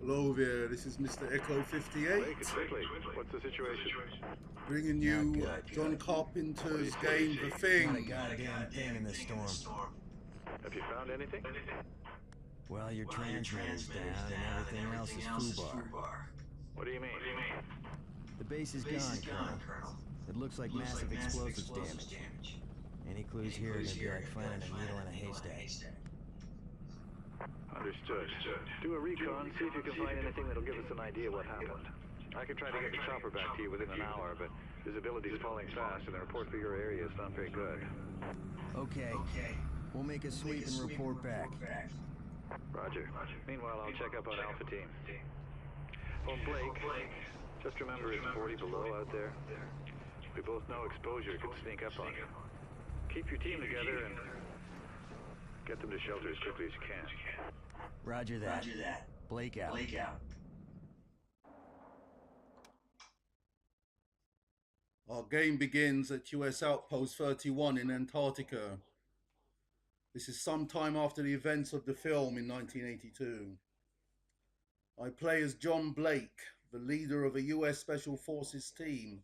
Hello there, this is Mr. Echo 58, Blake, it's Ridley. What's the situation? bringing you John Carpenter's game The Not a Thing. goddamn thing in the storm. Have you found anything? Well, your transmitter's down and everything else is foobar. What do you mean? The base is gone, Colonel. It looks like massive explosives damage. Any clues here are gonna be like finding a needle in a haystack. Understood. Do a recon, see if you can find anything that'll give us an idea what happened. I can try to get the chopper back to you within an hour, but visibility's falling fast and the report for your area is not very good. Okay. We'll make a sweep and report back. Roger. Meanwhile, I'll check up on Alpha Team. Oh, Blake, just remember it's 40 below out there. We both know exposure can sneak up on you. Keep your team together and get them to shelter as quickly as you can. Roger that. Blake out. Our game begins at US Outpost 31 in Antarctica. This is some time after the events of the film in 1982. I play as John Blake, the leader of a US Special Forces team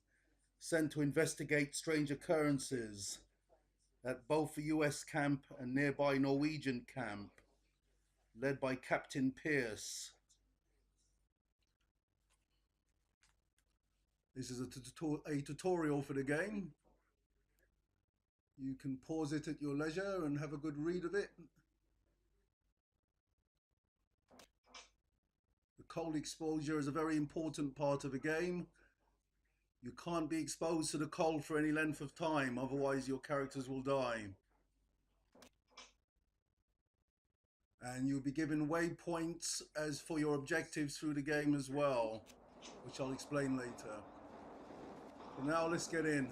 sent to investigate strange occurrences at both the US camp and nearby Norwegian camp, led by Captain Pierce. This is a tutorial for the game. You can pause it at your leisure and have a good read of it. The cold exposure is a very important part of the game. You can't be exposed to the cold for any length of time, otherwise your characters will die. And you'll be given waypoints as for your objectives through the game as well, which I'll explain later. So now let's get in.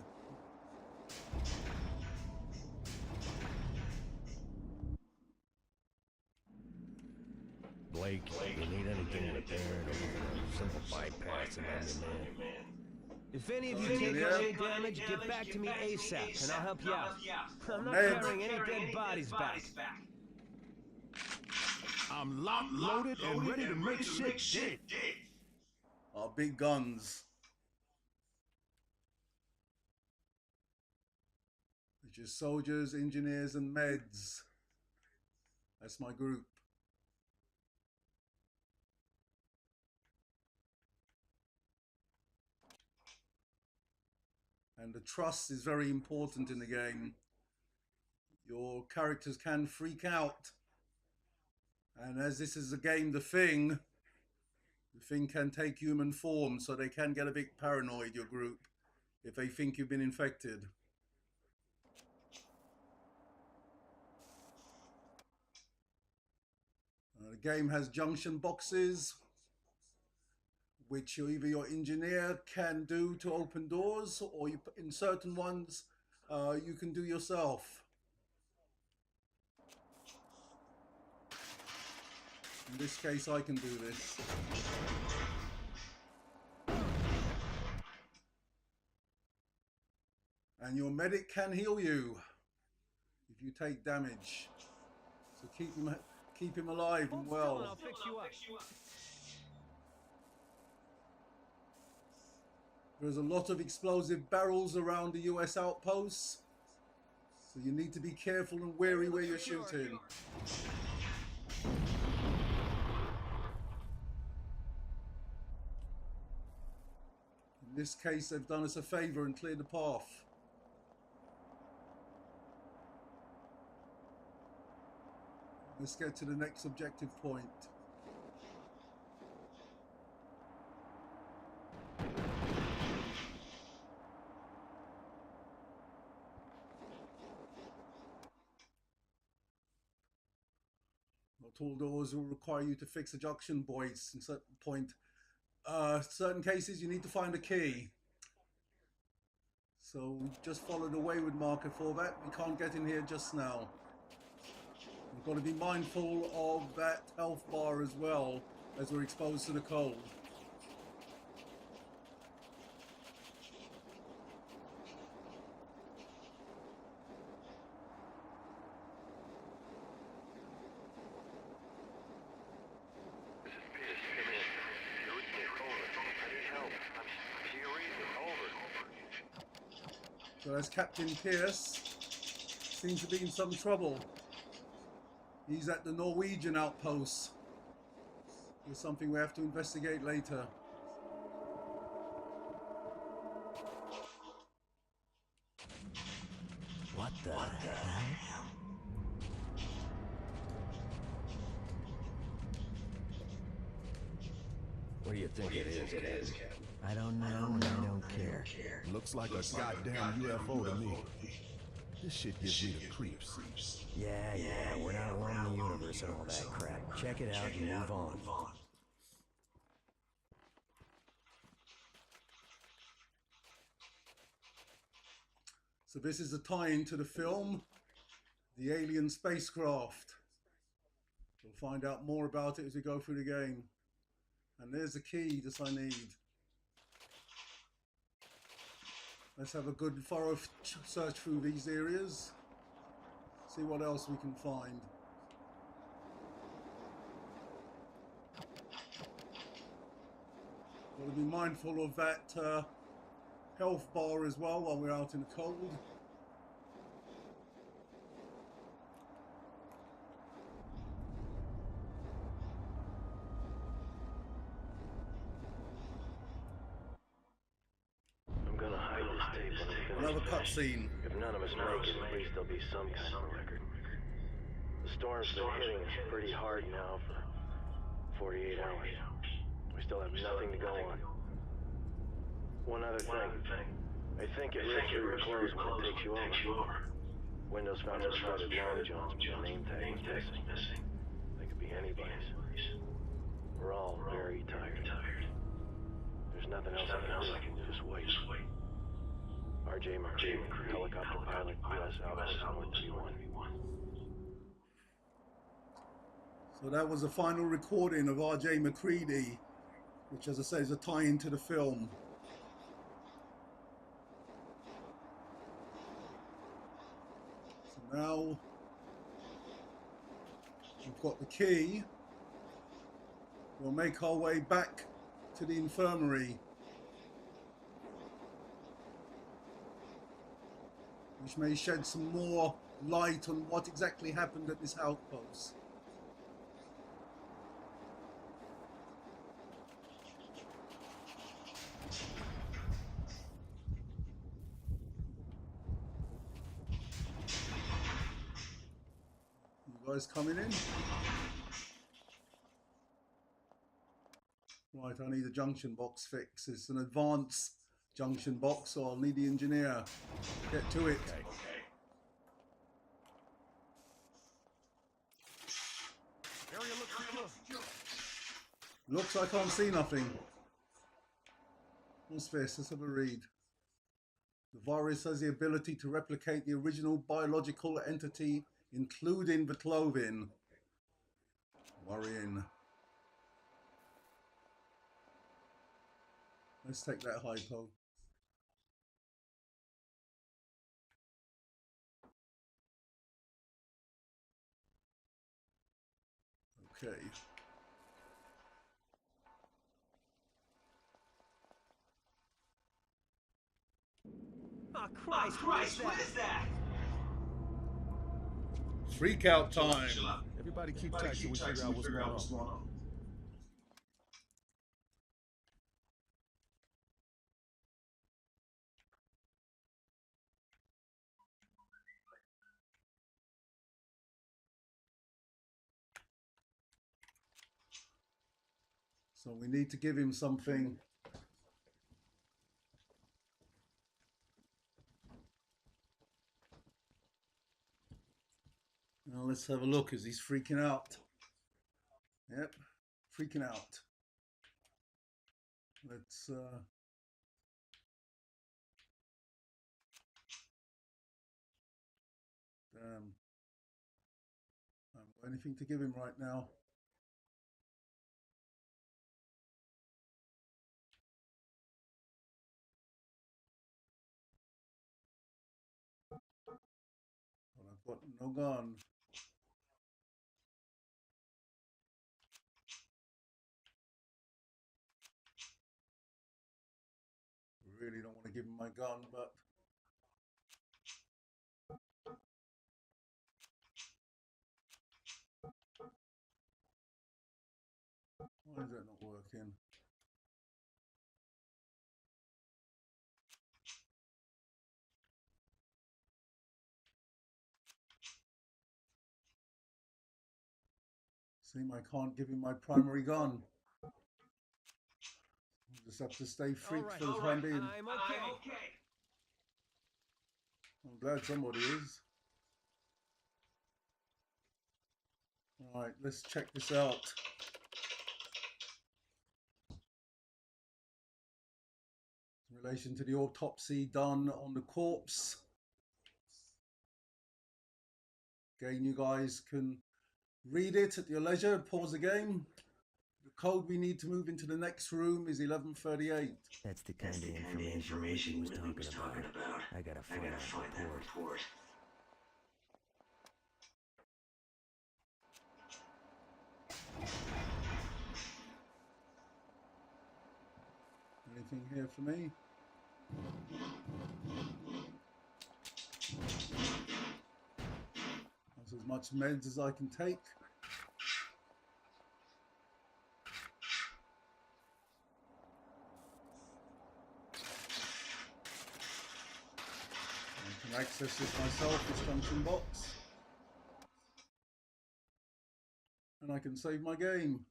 Blake, you need anything repaired or even a simple bypass and I'm your man. If any of you take any damage, get back to me ASAP, and I'll help you out. I'm not carrying any dead bodies back. I'm locked, loaded, and ready to make shit dead. Our big guns. Which is soldiers, engineers, and meds. That's my group. And the trust is very important in the game. Your characters can freak out. And as this is a game, the thing can take human form, so they can get a bit paranoid, your group, if they think you've been infected. The game has junction boxes, which either your engineer can do to open doors, or you, in certain ones, you can do yourself. In this case, I can do this. And your medic can heal you if you take damage. So keep him alive and well. I'll fix you up. There's a lot of explosive barrels around the US outposts, so you need to be careful and wary where you're shooting. In this case, they've done us a favor and cleared the path. Let's get to the next objective point. Not all doors will require you to fix a junction boys in certain point. Certain cases you need to find a key. So just follow the wayward marker for that. We can't get in here just now. We've got to be mindful of that health bar as well as we're exposed to the cold. So as Captain Pierce seems to be in some trouble. He's at the Norwegian outpost. There's something we have to investigate later. What the hell? What do you think it is, Captain? I don't know and I don't care. Looks like a goddamn UFO to me. This shit gives me the creeps. Yeah, we're not alone in the universe and all that crap. Check it out and move on. So this is a tie-in to the film, The Alien Spacecraft. We'll find out more about it as we go through the game. And there's the key that I need. Let's have a good thorough search through these areas. See what else we can find. We'll be mindful of that health bar as well while we're out in the cold. I'm gonna hide this tape when I'm Another finished. cutscene. If none of us make it, at least there'll be some kind of record. The storm's been hitting us pretty hard now for 48 hours. We still have nothing to go on. One other thing. I think it rips through your clothes when it takes you over. Windows found some shredded long johns, but the name tag was missing. They could be anybody's. We're all very tired. There's nothing else I can do. Just wait. RJ McCready, helicopter pilot, U.S. Outpost North 31. So that was the final recording of RJ McCready, which, as I say, is a tie-in to the film. So now we've got the key. We'll make our way back to the infirmary, which may shed some more light on what exactly happened at this outpost. You guys coming in? Right, I need a junction box fix. It's an advanced junction box, so I'll need the engineer. Get to it. Looks like I can't see nothing. What's this? Let's have a read. The virus has the ability to replicate the original biological entity, including the clothing. Worrying. Let's take that hypo. Okay. Oh, Christ, what is that? Freak out time. Everybody keep tight till we figure out what's going on. So we need to give him something. Now let's have a look as he's freaking out. Yep, freaking out. Let's damn. I haven't got anything to give him right now. But I've got no gun. Really don't want to give him my gun, but working. Seem I can't give him my primary gun. I'll just have to stay freaked for the time being. I'm okay. I'm glad somebody is. Alright, let's check this out. In relation to the autopsy done on the corpse. Again, you guys can read it at your leisure, pause the game. The code we need to move into the next room is 1138. That's the kind of information he was talking about. I gotta find that report. Anything here for me? That's as much meds as I can take. I can access this myself, this junction box. And I can save my game.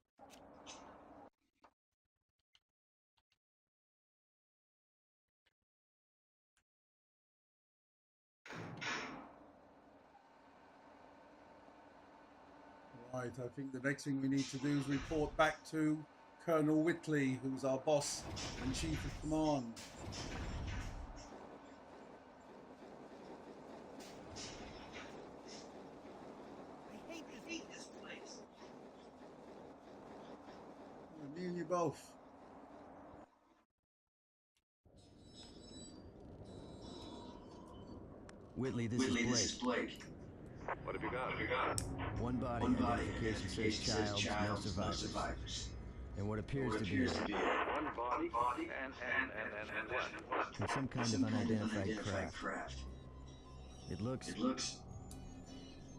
Right, I think the next thing we need to do is report back to Colonel Whitley, who's our boss and chief of command. I hate this place. Me and you both. Whitley, this is Blake. What have you got? One body identification says child, no survivors. And what appears to be One body and what? and some kind of unidentified craft. It looks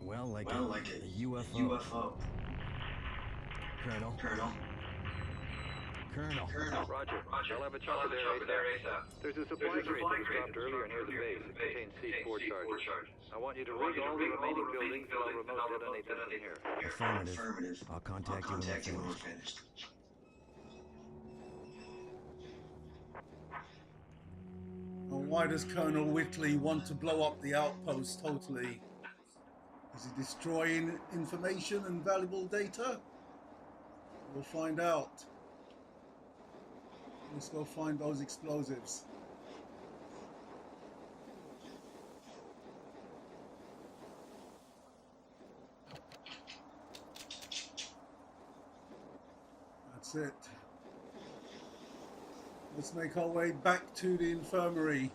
well like a UFO. Colonel. Roger. I'll have a chopper there ASAP. There's a supply crate that was dropped earlier near the base. It contains C4 charges. I want you to rig all the remaining buildings and I'll remote detonate them in here. Affirmative. I'll contact you when we're finished. Well, why does Colonel Whitley want to blow up the outpost totally? Is he destroying information and valuable data? We'll find out. Let's go find those explosives. That's it. Let's make our way back to the infirmary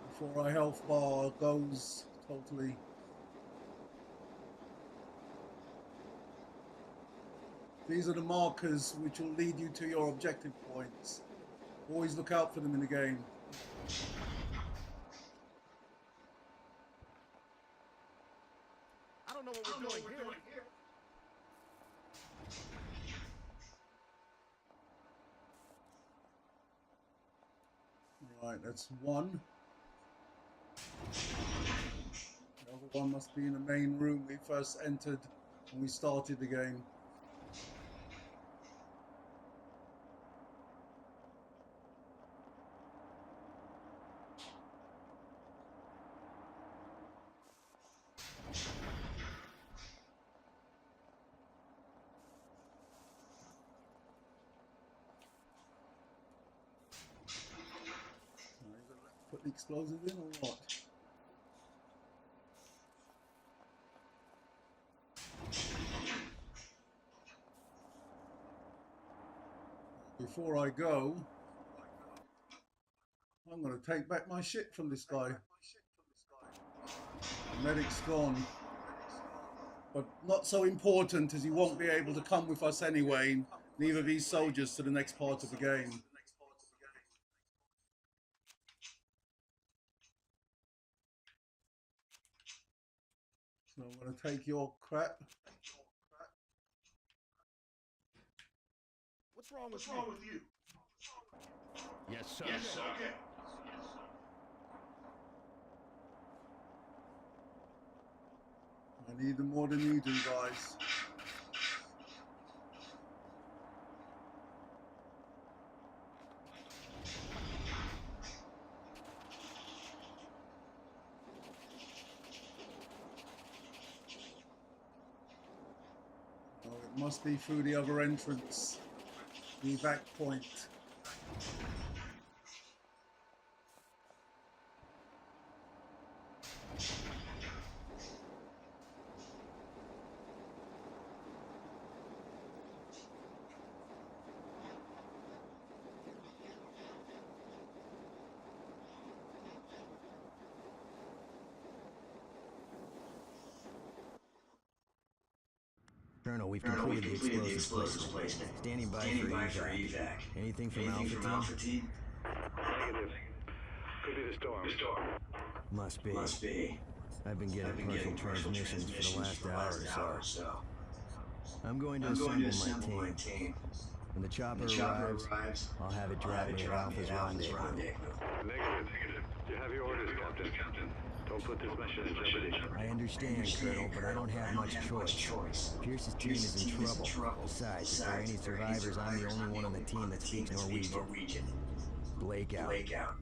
before our health bar goes totally. These are the markers which will lead you to your objective points. Always look out for them in the game. I don't know what we're doing here. Right, that's one. The other one must be in the main room we first entered when we started the game. Put the explosive in or what? Before I go, I'm going to take back my shit from this guy. The medic's gone. But not so important, as he won't be able to come with us anyway, neither of these soldiers, to the next part of the game. So I'm going to take your crap. What's wrong with you? Yes, sir. Yes, sir. Okay. I need them more than you do, guys. Oh, it must be through the other entrance. The back point. Colonel, we've completed the explosives placement. Standing by for evac. Anything from Alpha Team? Negative. Could be the storm. Must be. I've been getting partial transmissions for the last hour or so. I'm going to assemble my team. When the chopper arrives, I'll have it drop me at Alpha's rendezvous. Negative. You have your orders, Captain. Don't put this mission in jeopardy. I understand, Colonel, but I don't have much choice. Pierce's team is in trouble. Besides, if there are any survivors, I'm the only one on the team that speaks Norwegian. Blake out.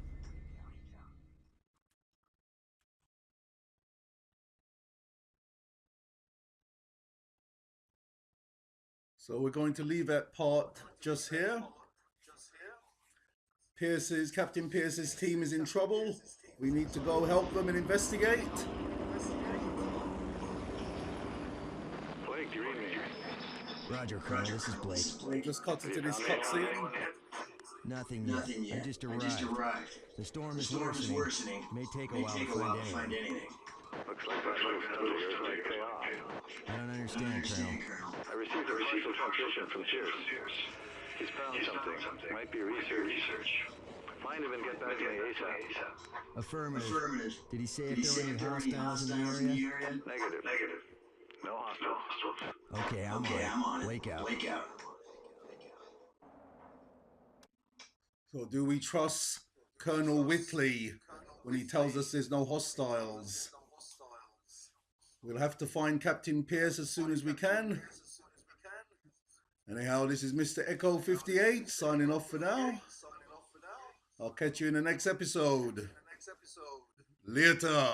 So we're going to leave that part just here. Captain Pierce's team is in trouble. We need to go help them and investigate. Blake, do you read me? Roger, Colonel, this is Blake. We'll just cut into this cutscene. Nothing yet. I just arrived. The storm is worsening. May take a while to find anything. Looks like that little stunt of yours might pay off. I don't understand, Colonel. I received a partial transmission from Pierce. He's found something. Might be research. Find him and get back to me ASAP. Affirmative. Did he say if there were any hostiles in the area? Negative. No hostiles. Okay, I'm on it. Blake out. So do we trust Colonel Whitley when he tells us there's no hostiles? We'll have to find Captain Pierce as soon as we can. Anyhow, this is Mr. Echo 58 signing off for now. I'll catch you in the next episode. Later.